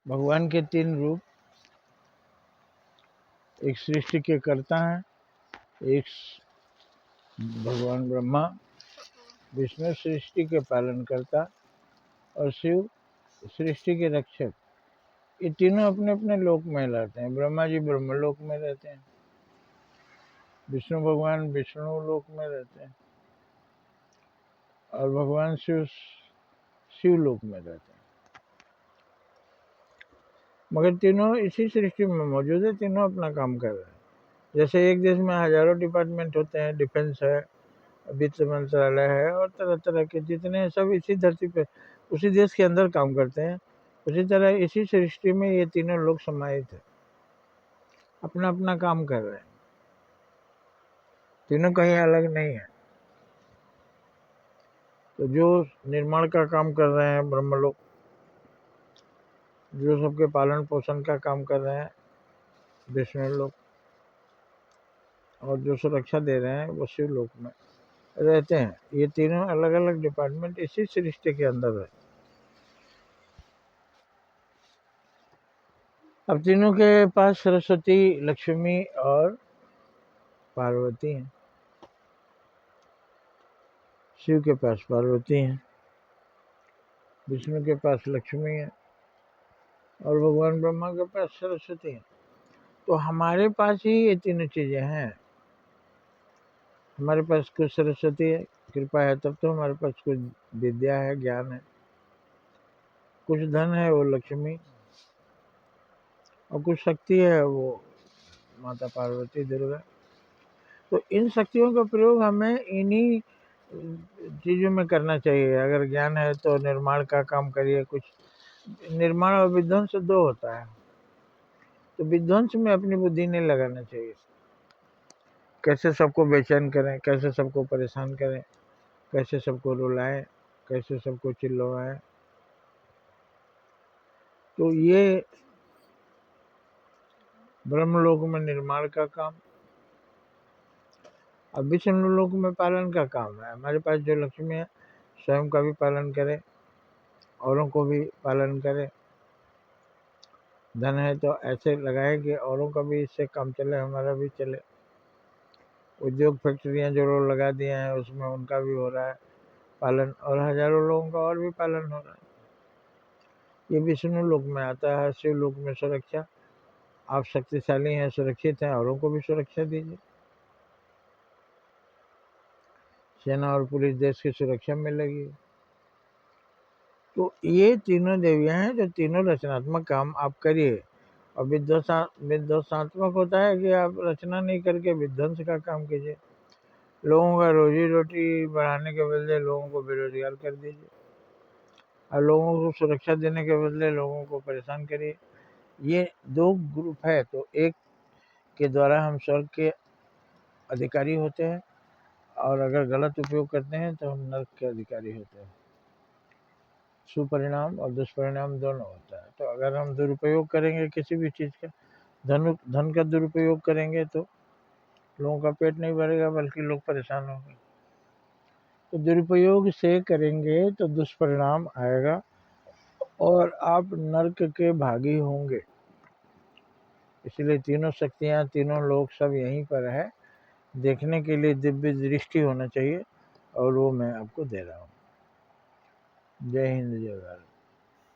भगवान के 3 रूप, एक सृष्टि के कर्ता हैं, एक भगवान ब्रह्मा, विष्णु सृष्टि के पालन करता और शिव सृष्टि के रक्षक। ये तीनों अपने अपने लोक में रहते हैं। ब्रह्मा जी ब्रह्मलोक में रहते हैं, विष्णु भगवान विष्णु लोक में रहते हैं और भगवान शिव शिवलोक में रहते हैं। मगर तीनों इसी सृष्टि में मौजूद है, तीनों अपना काम कर रहे हैं। जैसे एक देश में हजारों डिपार्टमेंट होते हैं, डिफेंस है, वित्त मंत्रालय है और तरह तरह के जितने सब इसी धरती पे उसी देश के अंदर काम करते हैं, उसी तरह इसी सृष्टि में ये तीनों लोग समाहित है, अपना अपना काम कर रहे हैं, तीनों कहीं अलग नहीं है। तो जो निर्माण का काम कर रहे हैं ब्रह्मलोक, जो सबके पालन पोषण का काम कर रहे हैं विष्णु लोक, और जो सुरक्षा दे रहे हैं वो शिव लोक में रहते हैं। ये तीनों अलग अलग डिपार्टमेंट इसी सृष्टि के अंदर है। अब तीनों के पास सरस्वती, लक्ष्मी और पार्वती हैं। शिव के पास पार्वती हैं, विष्णु के पास लक्ष्मी है और भगवान ब्रह्मा के पास सरस्वती है। तो हमारे पास ही ये तीनों चीजें हैं। हमारे पास कुछ सरस्वती है, कृपा है तब तो हमारे पास कुछ विद्या है, ज्ञान है, कुछ धन है वो लक्ष्मी, और कुछ शक्ति है वो माता पार्वती दुर्गा। तो इन शक्तियों का प्रयोग हमें इन्हीं चीज़ों में करना चाहिए। अगर ज्ञान है तो निर्माण का काम करिए। कुछ निर्माण और विध्वंस दो होता है, तो विध्वंस में अपनी बुद्धि नहीं लगाना चाहिए। कैसे सबको बेचैन करें, कैसे सबको परेशान करें, कैसे सबको रुलाएं, कैसे सबको चिल्लवाएं, तो ये ब्रह्मलोक में निर्माण का काम, अब विष्णु लोक में पालन का काम है। हमारे पास जो लक्ष्मी है स्वयं का भी पालन करे, औरों को भी पालन करे। धन है तो ऐसे लगाए कि औरों का भी इससे काम चले, हमारा भी चले। उद्योग फैक्ट्रियां जो लोग लगा दिए हैं उसमें उनका भी हो रहा है पालन, और हजारों लोगों का और भी पालन हो रहा है। ये विष्णु लोक में आता है। शिव लोक में सुरक्षा, आप शक्तिशाली हैं, सुरक्षित हैं, औरों को भी सुरक्षा दीजिए। सेना और पुलिस देश की सुरक्षा में लगी। तो ये तीनों देवियां हैं जो तीनों रचनात्मक काम आप करिए। और विध्वंसात्मक होता है कि आप रचना नहीं करके विध्वंस का काम कीजिए। लोगों का रोजी रोटी बढ़ाने के बदले लोगों को बेरोजगार कर दीजिए, और लोगों को सुरक्षा देने के बदले लोगों को परेशान करिए। ये 2 ग्रुप है, तो एक के द्वारा हम स्वर्ग के अधिकारी होते हैं, और अगर गलत उपयोग करते हैं तो हम नर्क के अधिकारी होते हैं। सुपरिणाम और दुष्परिणाम दोनों होता है। तो अगर हम दुरुपयोग करेंगे किसी भी चीज़ का, धन का दुरुपयोग करेंगे तो लोगों का पेट नहीं भरेगा बल्कि लोग परेशान होंगे। तो दुरुपयोग से करेंगे तो दुष्परिणाम आएगा और आप नर्क के भागी होंगे। इसलिए तीनों शक्तियाँ, तीनों लोग सब यहीं पर है। देखने के लिए दिव्य दृष्टि होना चाहिए, और वो मैं आपको दे रहा हूँ। जय हिंद, जय भारत।